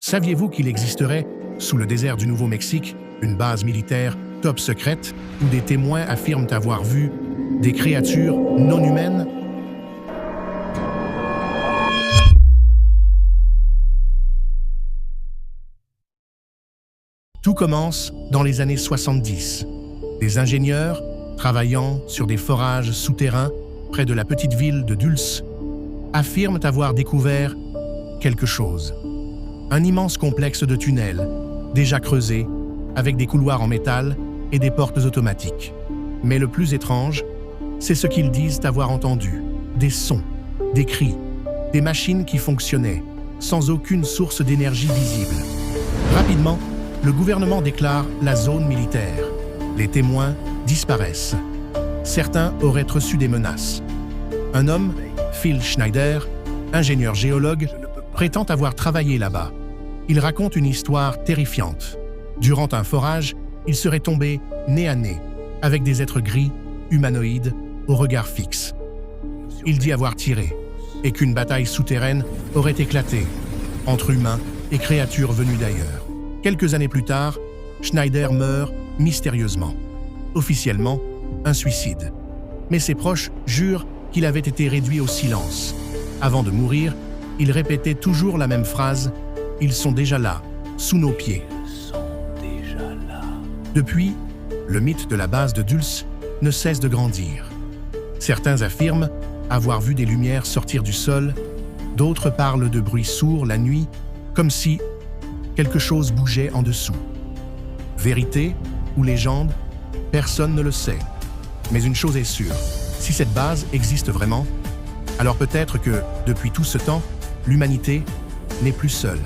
Saviez-vous qu'il existerait, sous le désert du Nouveau-Mexique, une base militaire top secrète où des témoins affirment avoir vu des créatures non humaines? Tout commence dans les années 70. Des ingénieurs, travaillant sur des forages souterrains près de la petite ville de Dulce, affirment avoir découvert quelque chose. Un immense complexe de tunnels, déjà creusés, avec des couloirs en métal et des portes automatiques. Mais le plus étrange, c'est ce qu'ils disent avoir entendu. Des sons, des cris, des machines qui fonctionnaient, sans aucune source d'énergie visible. Rapidement, le gouvernement déclare la zone militaire. Les témoins disparaissent. Certains auraient reçu des menaces. Un homme, Phil Schneider, ingénieur géologue, prétend avoir travaillé là-bas. Il raconte une histoire terrifiante. Durant un forage, il serait tombé nez à nez avec des êtres gris, humanoïdes, au regard fixe. Il dit avoir tiré et qu'une bataille souterraine aurait éclaté entre humains et créatures venues d'ailleurs. Quelques années plus tard, Schneider meurt mystérieusement. Officiellement, un suicide. Mais ses proches jurent qu'il avait été réduit au silence. Avant de mourir, il répétait toujours la même phrase « Ils sont déjà là, sous nos pieds ». Depuis, le mythe de la base de Dulce ne cesse de grandir. Certains affirment avoir vu des lumières sortir du sol, d'autres parlent de bruits sourds la nuit, comme si quelque chose bougeait en dessous. Vérité ou légende, personne ne le sait. Mais une chose est sûre, si cette base existe vraiment, alors peut-être que, depuis tout ce temps, l'humanité n'est plus seule.